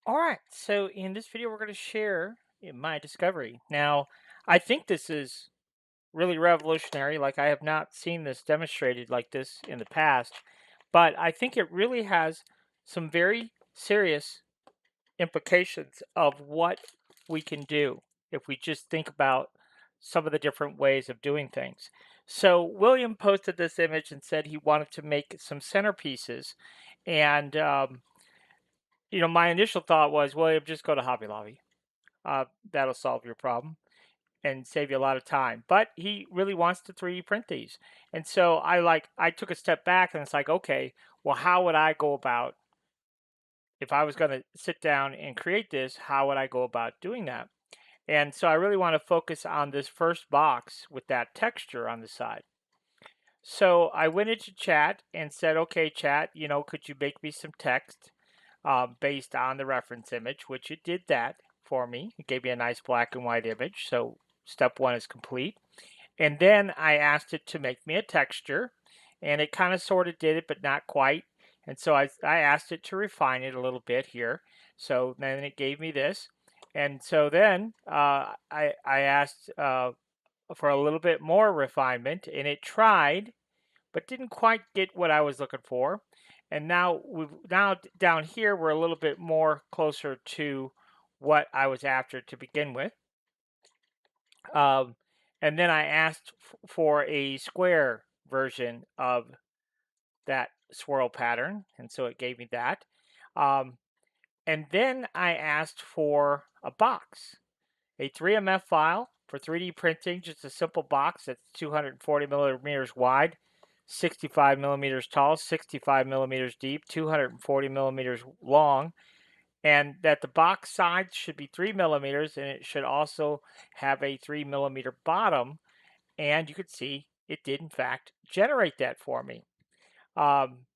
All right, so in this video, we're going to share my discovery. Now, I think this is really revolutionary. Like, I have not seen this demonstrated like this in the past, but I think it really has some very serious implications of what we can do if we just think about some of the different ways of doing things. So, William posted this image and said he wanted to make some centerpieces, and my initial thought was, William, just go to Hobby Lobby. That'll solve your problem and save you a lot of time. But he really wants to 3D print these. And so I took a step back and it's like, okay, well, how would I go about if I was going to sit down and create this, how would I go about doing that? And so I really want to focus on this first box with that texture on the side. So I went into chat and said, okay, chat, could you make me some text based on the reference image, which it did that for me. It gave me a nice black and white image. So step one is complete. And then I asked it to make me a texture, and it kind of sort of did it, but not quite. And so I asked it to refine it a little bit here. So then it gave me this. And so then I asked for a little bit more refinement, and it tried, but didn't quite get what I was looking for. And now down here we're a little bit more closer to what I was after to begin with. Um, and then I asked for a square version of that swirl pattern, and so it gave me that. Um, and then I asked for a box, a 3MF file for 3D printing, just a simple box that's 240 millimeters wide, 65 millimeters tall, 65 millimeters deep, 240 millimeters long, and that the box size should be 3 millimeters, and it should also have a 3 millimeter bottom. And you could see it did in fact generate that for me. Um,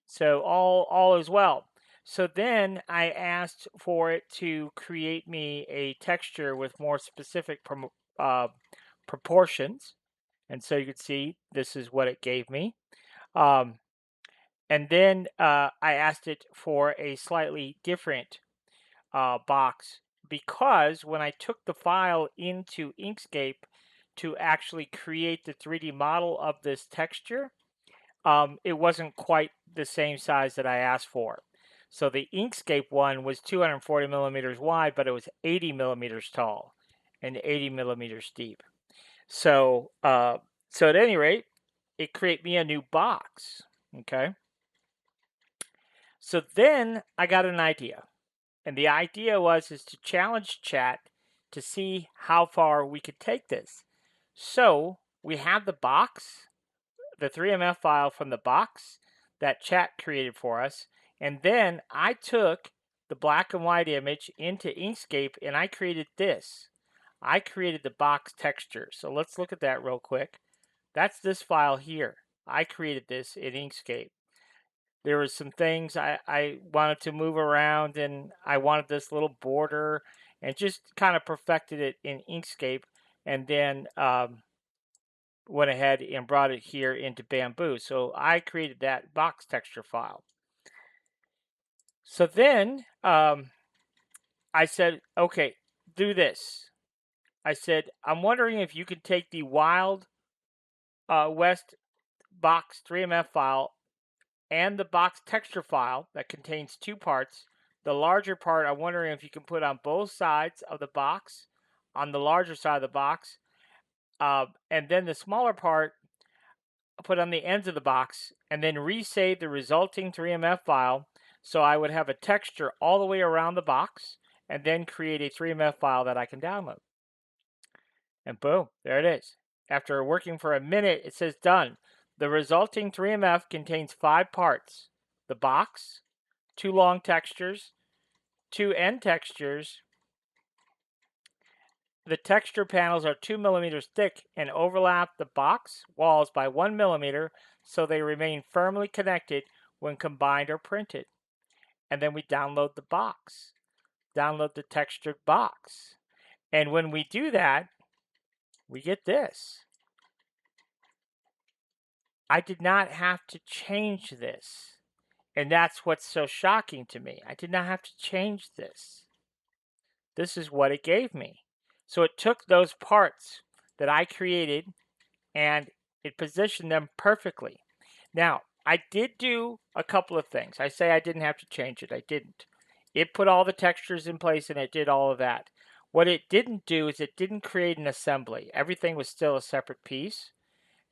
so all is well. So then I asked for it to create me a texture with more specific uh, proportions. And so you can see this is what it gave me. Um, and then I asked it for a slightly different box because when I took the file into Inkscape to actually create the 3D model of this texture, it wasn't quite the same size that I asked for. So the Inkscape one was 240 millimeters wide, but it was 80 millimeters tall and 80 millimeters deep. So at any rate, it created me a new box. Okay. So then I got an idea. And the idea is to challenge chat to see how far we could take this. So we have the box, the 3MF file from the box that chat created for us. And then I took the black and white image into Inkscape and I created this. I created the box texture. So let's look at that real quick. That's this file here. I created this in Inkscape. There was some things I wanted to move around, and I wanted this little border, and just kind of perfected it in Inkscape, and then went ahead and brought it here into Bamboo. So I created that box texture file. So then I said, okay, do this. I said, I'm wondering if you could take the Wild West box 3MF file and the box texture file that contains two parts. The larger part, I'm wondering if you can put on both sides of the box, on the larger side of the box, and then the smaller part put on the ends of the box, and then resave the resulting 3MF file so I would have a texture all the way around the box, and then create a 3MF file that I can download. And boom, there it is. After working for a minute, it says done. The resulting 3MF contains 5 parts: the box, 2 long textures, 2 end textures. The texture panels are 2 millimeters thick and overlap the box walls by 1 millimeter, so they remain firmly connected when combined or printed. And then we download the box, download the textured box. And when we do that, we get this. I did not have to change this. And that's what's so shocking to me. I did not have to change this. This is what it gave me. So it took those parts that I created and it positioned them perfectly. Now, I did do a couple of things. I say I didn't have to change it. I didn't. It put all the textures in place and it did all of that. What it didn't do is it didn't create an assembly. Everything was still a separate piece.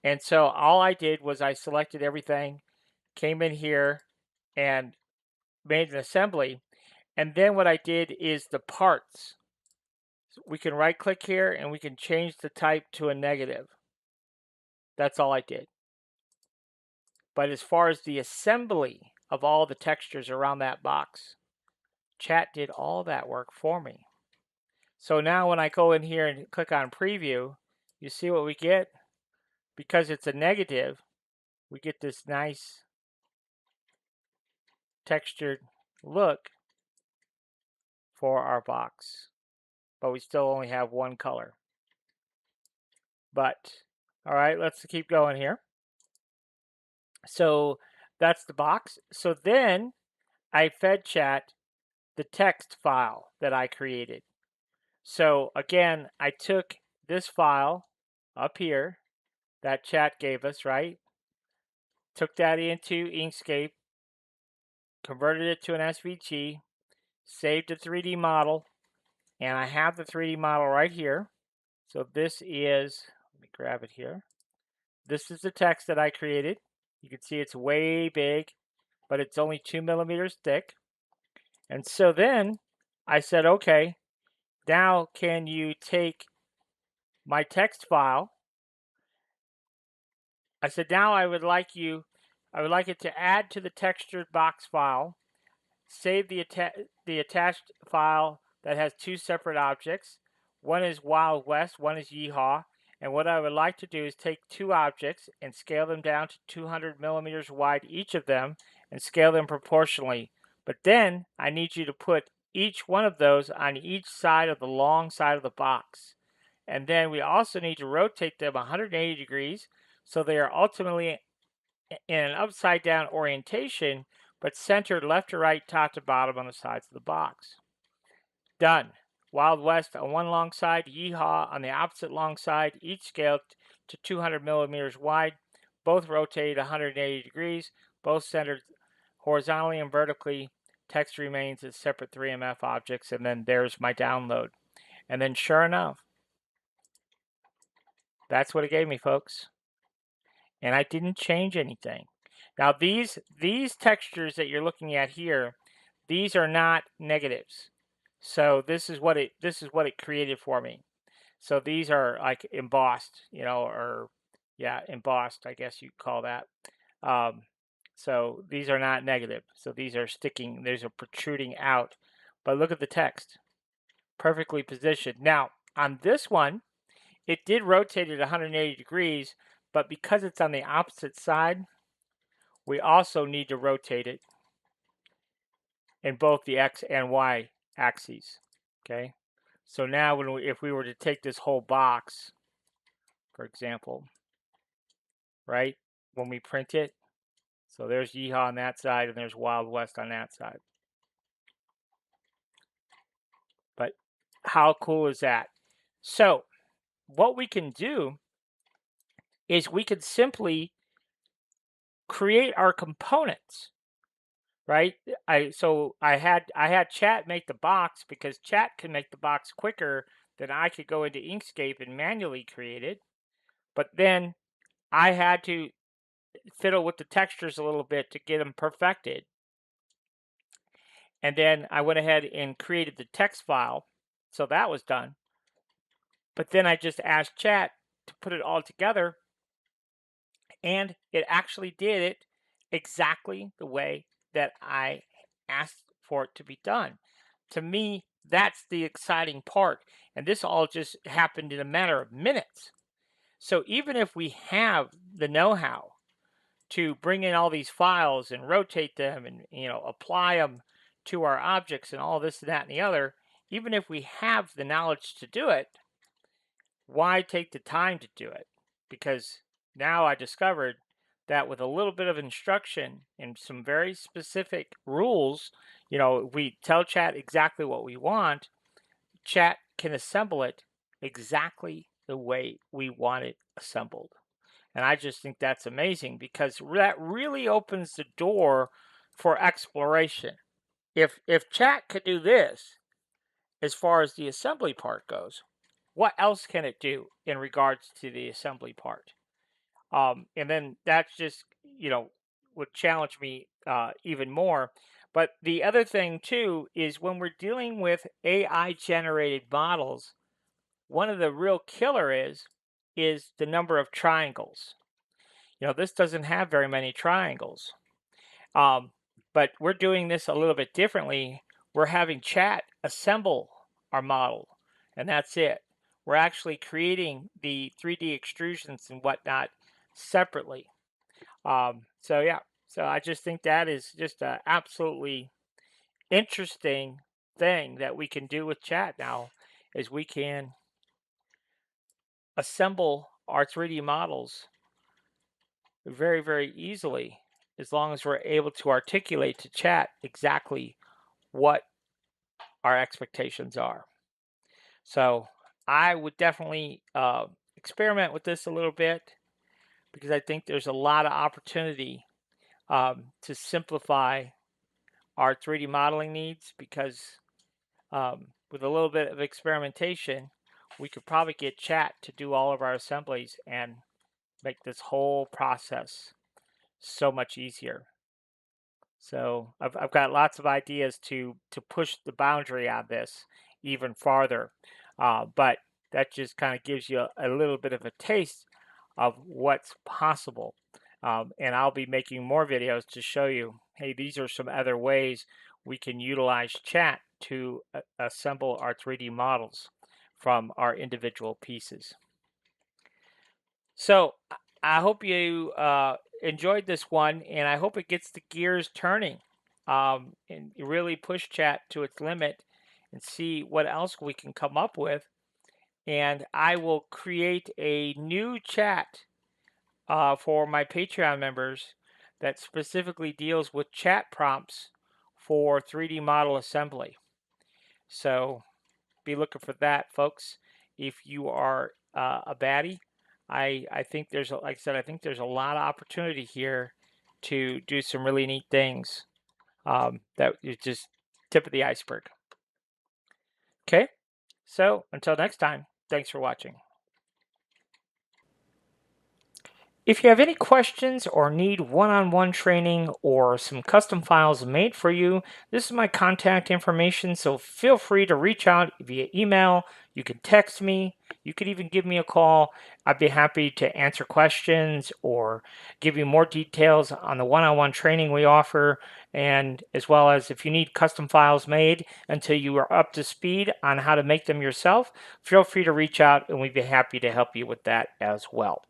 And so all I did was I selected everything, came in here and made an assembly. And then what I did is the parts. So we can right click here and we can change the type to a negative. That's all I did. But as far as the assembly of all the textures around that box, chat did all that work for me. So now when I go in here and click on preview, you see what we get? Because it's a negative, we get this nice textured look for our box. But we still only have one color. But, all right, let's keep going here. So that's the box. So then I fed chat the text file that I created. So again, I took this file up here that chat gave us, right? Took that into Inkscape, converted it to an SVG, saved a 3D model, and I have the 3D model right here. So this is, let me grab it here. This is the text that I created. You can see it's way big, but it's only 2 millimeters thick. And so then I said, okay, now can you take my text file? I said, now I would like it to add to the textured box file, save the attached file that has two separate objects. One is Wild West, one is Yeehaw. And what I would like to do is take two objects and scale them down to 200 millimeters wide, each of them, and scale them proportionally. But then I need you to put each one of those on each side of the long side of the box. And then we also need to rotate them 180 degrees so they are ultimately in an upside down orientation, but centered left to right, top to bottom on the sides of the box. Done. Wild West on one long side, Yeehaw on the opposite long side, each scaled to 200 millimeters wide, both rotated 180 degrees, both centered horizontally and vertically. Text remains as separate 3MF objects, and then there's my download. And then sure enough, that's what it gave me, folks. And I didn't change anything. Now these textures that you're looking at here, these are not negatives. So this is what it created for me. So these are like embossed, or yeah, embossed, I guess you'd call that. So these are not negative. So these are sticking, these are protruding out. But look at the text, perfectly positioned. Now on this one, it did rotate it 180 degrees, but because it's on the opposite side, we also need to rotate it in both the X and Y axes, okay? So now if we were to take this whole box, for example, right, when we print it, so there's Yeehaw on that side and there's Wild West on that side. But how cool is that? So what we can do is we could simply create our components, right? I had chat make the box because chat can make the box quicker than I could go into Inkscape and manually create it. But then I had to fiddle with the textures a little bit to get them perfected. And then I went ahead and created the text file. So that was done. But then I just asked chat to put it all together. And it actually did it exactly the way that I asked for it to be done. To me, that's the exciting part. And this all just happened in a matter of minutes. So even if we have the know-how to bring in all these files and rotate them and apply them to our objects and all this and that and the other, even if we have the knowledge to do it, why take the time to do it? Because now I discovered that with a little bit of instruction and some very specific rules, we tell chat exactly what we want, chat can assemble it exactly the way we want it assembled. And I just think that's amazing because that really opens the door for exploration. If chat could do this as far as the assembly part goes, what else can it do in regards to the assembly part? And then that's just, would challenge me even more. But the other thing too is when we're dealing with AI generated models, one of the real killer is the number of triangles. This doesn't have very many triangles. Um, but we're doing this a little bit differently. We're having chat assemble our model, and that's it. We're actually creating the 3D extrusions and whatnot separately. So yeah, so I just think that is just an absolutely interesting thing that we can do with chat now, is we can assemble our 3D models very, very easily as long as we're able to articulate to chat exactly what our expectations are. So I would definitely experiment with this a little bit because I think there's a lot of opportunity to simplify our 3D modeling needs because with a little bit of experimentation, we could probably get chat to do all of our assemblies and make this whole process so much easier. So I've got lots of ideas to push the boundary on this even farther, but that just kind of gives you a little bit of a taste of what's possible. And I'll be making more videos to show you, hey, these are some other ways we can utilize chat to assemble our 3D models from our individual pieces. So I hope you enjoyed this one, and I hope it gets the gears turning and really push chat to its limit and see what else we can come up with. And I will create a new chat for my Patreon members that specifically deals with chat prompts for 3D model assembly. So be looking for that, folks. If you are a baddie, I think there's, like I said, I think there's a lot of opportunity here to do some really neat things. That is just tip of the iceberg. Okay, so until next time, thanks for watching. If you have any questions or need one-on-one training or some custom files made for you, this is my contact information, so feel free to reach out via email. You can text me. You could even give me a call. I'd be happy to answer questions or give you more details on the one-on-one training we offer, and as well as if you need custom files made until you are up to speed on how to make them yourself, feel free to reach out and we'd be happy to help you with that as well.